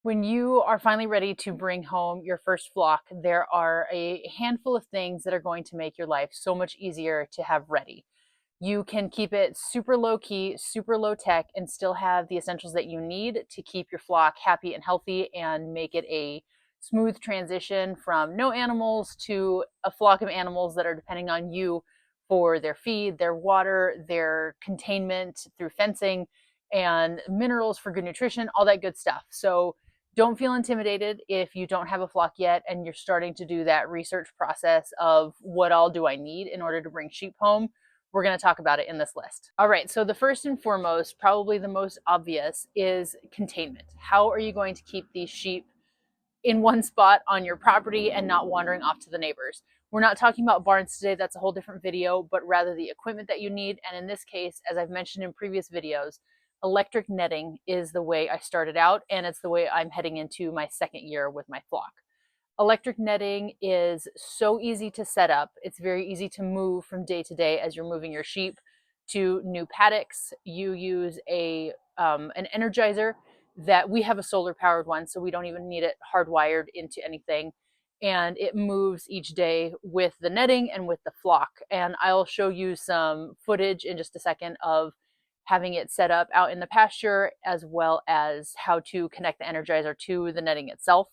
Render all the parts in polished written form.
When you are finally ready to bring home your first flock, there are a handful of things that are going to make your life so much easier to have ready. You can keep it super low key, super low tech, and still have the essentials that you need to keep your flock happy and healthy and make it a smooth transition from no animals to a flock of animals that are depending on you for their feed, their water, their containment through fencing, and minerals for good nutrition, all that good stuff. So don't feel intimidated if you don't have a flock yet and you're starting to do that research process of what all do I need in order to bring sheep home. We're going to talk about it in this list. All right, so the first and foremost, probably the most obvious, is containment. How are you going to keep these sheep in one spot on your property and not wandering off to the neighbors? We're not talking about barns today, that's a whole different video, but rather the equipment that you need. And in this case, as I've mentioned in previous videos, electric netting is the way I started out, and it's the way I'm heading into my second year with my flock. Electric netting is so easy to set up. It's very easy to move from day to day as you're moving your sheep to new paddocks. You use an energizer that we have a solar powered one, so we don't even need it hardwired into anything. And it moves each day with the netting and with the flock. And I'll show you some footage in just a second of having it set up out in the pasture, as well as how to connect the energizer to the netting itself.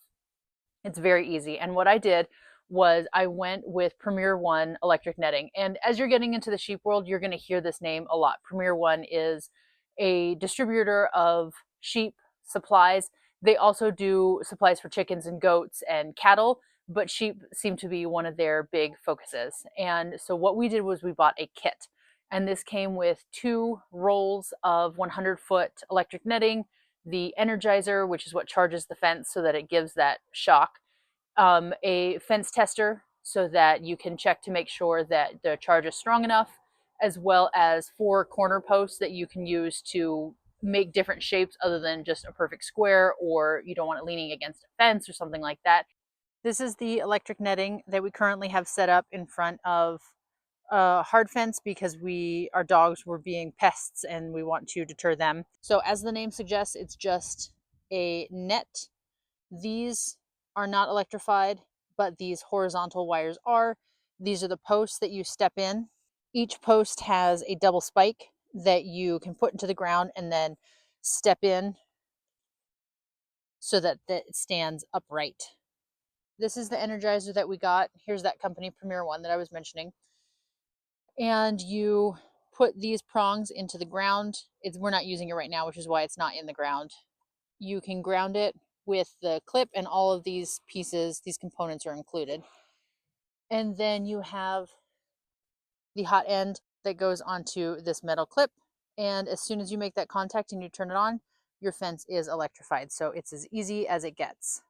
It's very easy. And what I did was I went with Premier One electric netting. And as you're getting into the sheep world, you're going to hear this name a lot. Premier One is a distributor of sheep supplies. They also do supplies for chickens and goats and cattle, but sheep seem to be one of their big focuses. And so what we did was we bought a kit. And this came with 2 rolls of 100-foot electric netting, the energizer, which is what charges the fence so that it gives that shock, a fence tester so that you can check to make sure that the charge is strong enough, as well as 4 corner posts that you can use to make different shapes other than just a perfect square, or you don't want it leaning against a fence or something like that. This is the electric netting that we currently have set up in front of hard fence because our dogs were being pests and we want to deter them. So as the name suggests, it's just a net. These are not electrified, but these horizontal wires are. These are the posts that you step in. Each post has a double spike that you can put into the ground and then step in so that it stands upright. This is the energizer that we got. Here's that company, Premier One, that I was mentioning. And you put these prongs into the ground. We're not using it right now, which is why it's not in the ground. You can ground it with the clip, and all of these pieces, these components are included. And then you have the hot end that goes onto this metal clip. And as soon as you make that contact and you turn it on, your fence is electrified. So it's as easy as it gets.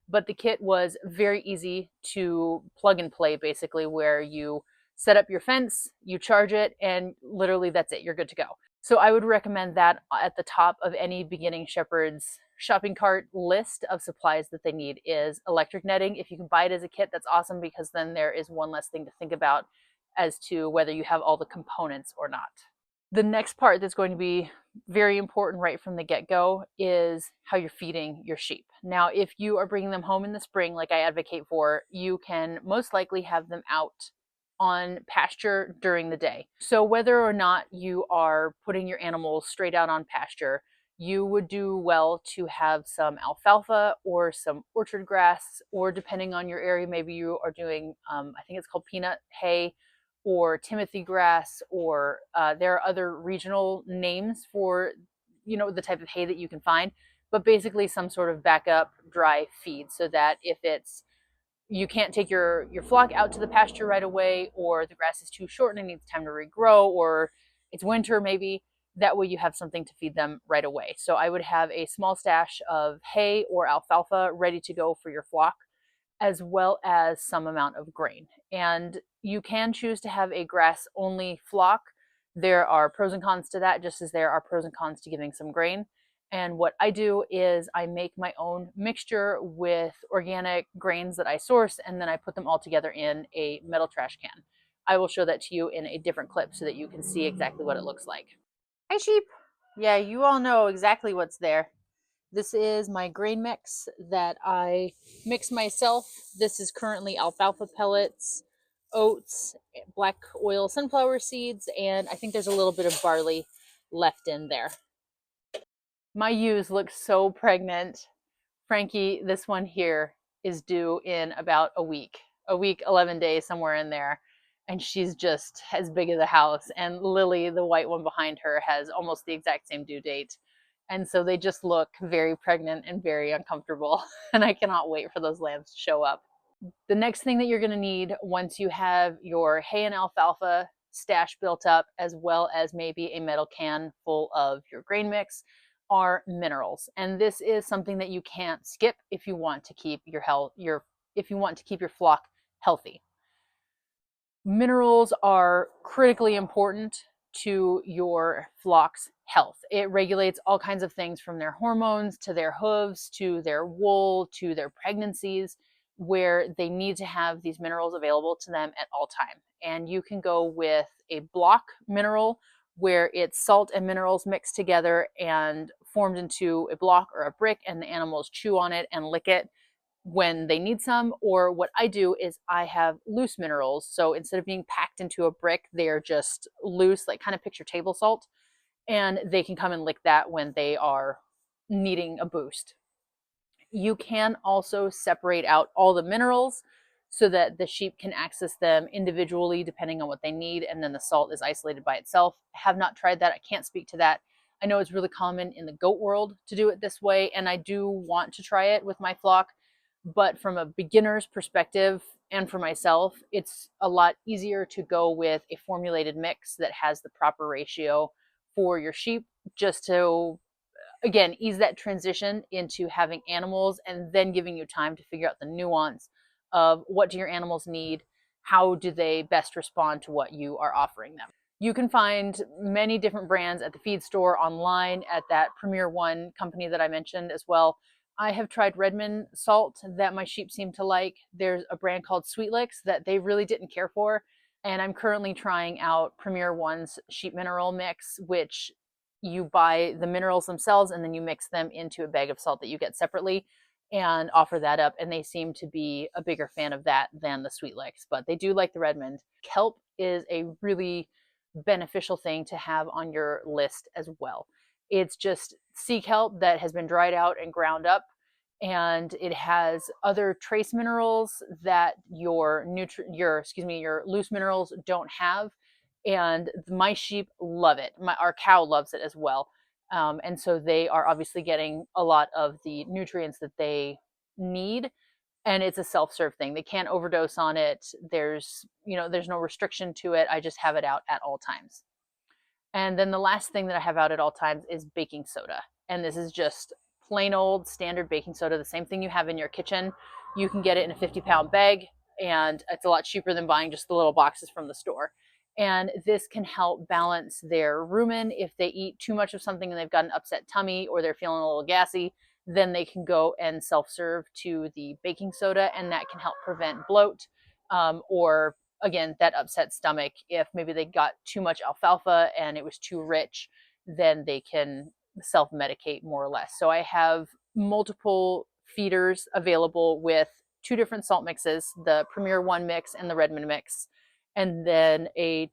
But the kit was very easy to plug and play, basically, where you set up your fence, you charge it, and literally that's it. You're good to go. So I would recommend that at the top of any beginning shepherd's shopping cart list of supplies that they need is electric netting. If you can buy it as a kit, that's awesome, because then there is one less thing to think about as to whether you have all the components or not. The next part that's going to be very important right from the get-go is how you're feeding your sheep. Now, if you are bringing them home in the spring, like I advocate for, you can most likely have them out on pasture during the day. So whether or not you are putting your animals straight out on pasture, you would do well to have some alfalfa or some orchard grass, or depending on your area, maybe you are doing, I think it's called peanut hay, or Timothy grass, or there are other regional names for, the type of hay that you can find, but basically some sort of backup dry feed, so that if you can't take your flock out to the pasture right away, or the grass is too short and it needs time to regrow, or it's winter maybe, that way you have something to feed them right away. So I would have a small stash of hay or alfalfa ready to go for your flock, as well as some amount of grain. And you can choose to have a grass only flock. There are pros and cons to that, just as there are pros and cons to giving some grain. And what I do is I make my own mixture with organic grains that I source, and then I put them all together in a metal trash can. I will show that to you in a different clip so that you can see exactly what it looks like. Hi, sheep. Yeah, you all know exactly what's there. This is my grain mix that I mix myself. This is currently alfalfa pellets, oats, black oil sunflower seeds, and I think there's a little bit of barley left in there. My ewes look so pregnant. Frankie, this one here is due in about a week, 11 days, somewhere in there. And she's just as big as a house. And Lily, the white one behind her, has almost the exact same due date. And so they just look very pregnant and very uncomfortable. And I cannot wait for those lambs to show up. The next thing that you're going to need once you have your hay and alfalfa stash built up, as well as maybe a metal can full of your grain mix, are minerals. And this is something that you can't skip if you want to keep your flock healthy. Minerals are critically important to your flock's health. It regulates all kinds of things from their hormones to their hooves to their wool to their pregnancies, where they need to have these minerals available to them at all time. And you can go with a block mineral where it's salt and minerals mixed together and formed into a block or a brick, and the animals chew on it and lick it when they need some. Or what I do is I have loose minerals. So instead of being packed into a brick, they're just loose, like kind of picture table salt, and they can come and lick that when they are needing a boost. You can also separate out all the minerals so that the sheep can access them individually depending on what they need, and then the salt is isolated by itself. I have not tried that. I can't speak to that. I know it's really common in the goat world to do it this way, and I do want to try it with my flock. But from a beginner's perspective and for myself, it's a lot easier to go with a formulated mix that has the proper ratio for your sheep, just to, again, ease that transition into having animals and then giving you time to figure out the nuance of what do your animals need, how do they best respond to what you are offering them. You can find many different brands at the feed store, online, at that Premier One company that I mentioned as well. I have tried Redmond salt that my sheep seem to like. There's a brand called Sweet Licks that they really didn't care for. And I'm currently trying out Premier One's sheep mineral mix, which you buy the minerals themselves and then you mix them into a bag of salt that you get separately and offer that up. And they seem to be a bigger fan of that than the Sweet Licks, but they do like the Redmond. Kelp is a really beneficial thing to have on your list as well. It's just sea kelp that has been dried out and ground up, and it has other trace minerals that your loose minerals don't have. And my sheep love it. Our cow loves it as well. And so they are obviously getting a lot of the nutrients that they need. And it's a self-serve thing. They can't overdose on it. There's no restriction to it. I just have it out at all times. And then the last thing that I have out at all times is baking soda. And this is just plain old standard baking soda, the same thing you have in your kitchen. You can get it in a 50-pound bag, and it's a lot cheaper than buying just the little boxes from the store. And this can help balance their rumen. If they eat too much of something and they've got an upset tummy or they're feeling a little gassy, then they can go and self-serve to the baking soda, and that can help prevent bloat, or again, that upset stomach. If maybe they got too much alfalfa and it was too rich, then they can self-medicate more or less. So I have multiple feeders available with two different salt mixes, the Premier One mix and the Redmond mix, and then a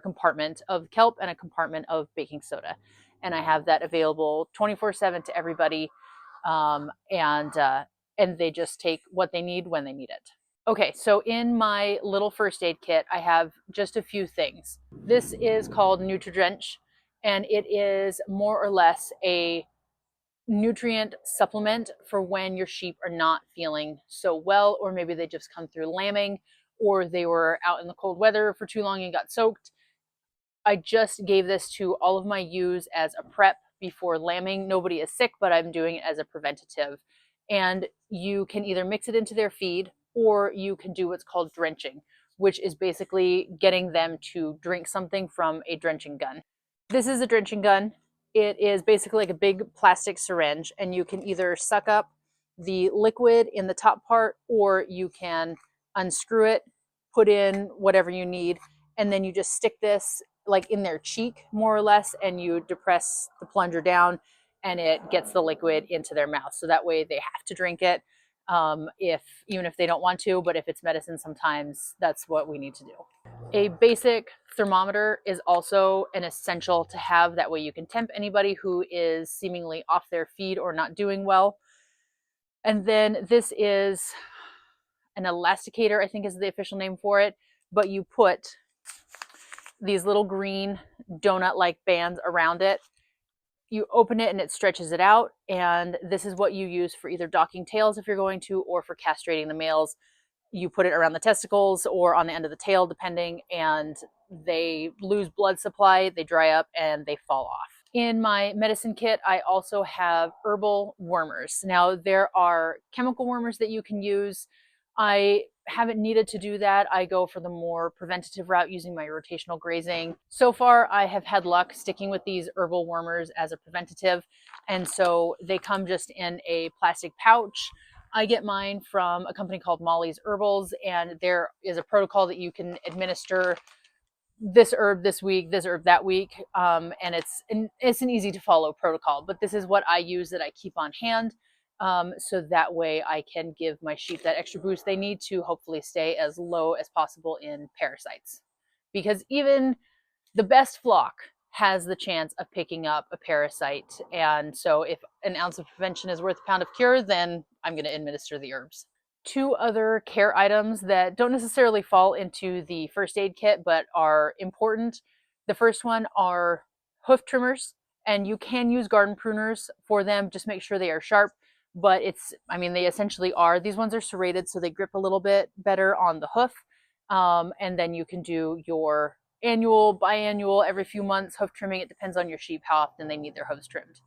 compartment of kelp and a compartment of baking soda. And I have that available 24/7 to everybody. And they just take what they need when they need it. Okay, so in my little first aid kit, I have just a few things. This is called NutriDrench, and it is more or less a nutrient supplement for when your sheep are not feeling so well, or maybe they just come through lambing, or they were out in the cold weather for too long and got soaked. I just gave this to all of my ewes as a prep before lambing. Nobody is sick, but I'm doing it as a preventative. And you can either mix it into their feed, or you can do what's called drenching, which is basically getting them to drink something from a drenching gun. This is a drenching gun. It is basically like a big plastic syringe, and you can either suck up the liquid in the top part, or you can unscrew it, put in whatever you need, and then you just stick this like in their cheek more or less, and you depress the plunger down, and it gets the liquid into their mouth. So that way they have to drink it, if even if they don't want to, but if it's medicine, sometimes that's what we need to do. A basic thermometer is also an essential to have. That way you can temp anybody who is seemingly off their feed or not doing well. And then this is an elasticator, I think is the official name for it, but you put these little green donut-like bands around it. You open it and it stretches it out, and this is what you use for either docking tails if you're going to, or for castrating the males. You put it around the testicles or on the end of the tail, depending, and they lose blood supply, they dry up, and they fall off. In my medicine kit, I also have herbal wormers. Now, there are chemical wormers that you can use. I haven't needed to do that. I go for the more preventative route using my rotational grazing. So far, I have had luck sticking with these herbal wormers as a preventative. And so they come just in a plastic pouch. I get mine from a company called Molly's Herbals, and there is a protocol that you can administer this herb this week, this herb that week, and it's an easy to follow protocol. But this is what I use that I keep on hand, so that way I can give my sheep that extra boost they need to hopefully stay as low as possible in parasites. Because even the best flock has the chance of picking up a parasite, and so if an ounce of prevention is worth a pound of cure, then I'm going to administer the herbs. Two other care items that don't necessarily fall into the first aid kit but are important. The first one are hoof trimmers, and you can use garden pruners for them. Just make sure they are sharp, but they essentially are. These ones are serrated so they grip a little bit better on the hoof, and then you can do your annual, biannual, every few months hoof trimming. It depends on your sheep how often they need their hooves trimmed.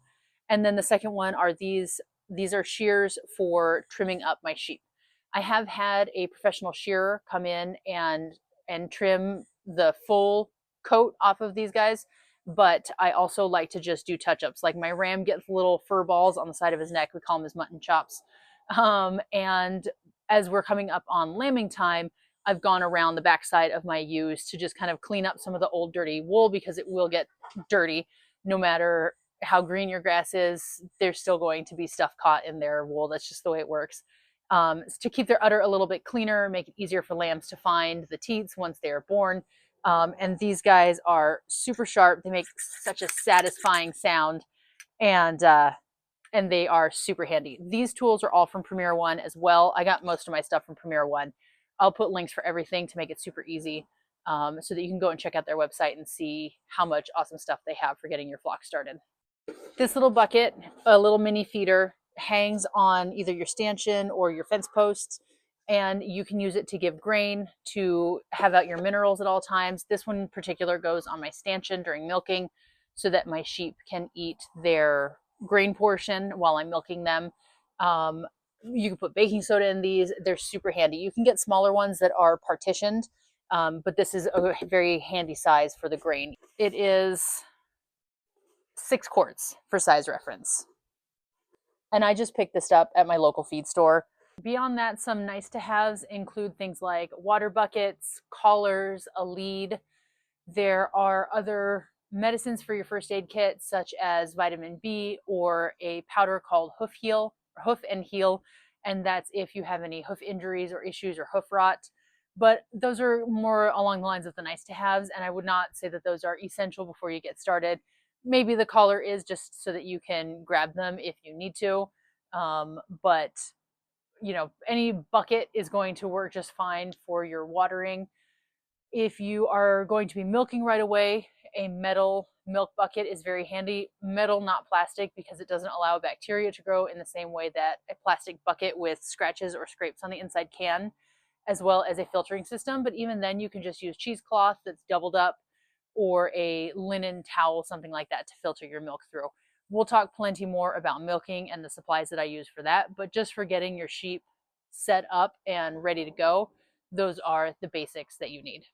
And then the second one are these are shears for trimming up my sheep. I have had a professional shearer come in and trim the full coat off of these guys, but I also like to just do touch-ups. Like my ram gets little fur balls on the side of his neck. We call them his mutton chops. And as we're coming up on lambing time, I've gone around the backside of my ewes to just kind of clean up some of the old dirty wool, because it will get dirty no matter how green your grass is. There's still going to be stuff caught in their wool. That's just the way it works. To keep their udder a little bit cleaner, make it easier for lambs to find the teats once they are born. And these guys are super sharp. They make such a satisfying sound, and they are super handy. These tools are all from Premier One as well. I got most of my stuff from Premier One. I'll put links for everything to make it super easy, so that you can go and check out their website and see how much awesome stuff they have for getting your flock started. This little bucket, a little mini feeder, hangs on either your stanchion or your fence posts, and you can use it to give grain, to have out your minerals at all times. This one in particular goes on my stanchion during milking so that my sheep can eat their grain portion while I'm milking them. You can put baking soda in these. They're super handy. You can get smaller ones that are partitioned, but this is a very handy size for the grain. It is 6 quarts for size reference. And I just picked this up at my local feed store. Beyond that, some nice to haves include things like water buckets, collars, a lead. There are other medicines for your first aid kit, such as vitamin B or a powder called Hoof and Heal. And that's if you have any hoof injuries or issues or hoof rot. But those are more along the lines of the nice to haves, and I would not say that those are essential before you get started. Maybe the collar is, just so that you can grab them if you need to. But any bucket is going to work just fine for your watering. If you are going to be milking right away, a metal milk bucket is very handy. Metal, not plastic, because it doesn't allow bacteria to grow in the same way that a plastic bucket with scratches or scrapes on the inside can, as well as a filtering system. But even then, you can just use cheesecloth that's doubled up, or a linen towel, something like that, to filter your milk through. We'll talk plenty more about milking and the supplies that I use for that, but just for getting your sheep set up and ready to go, those are the basics that you need.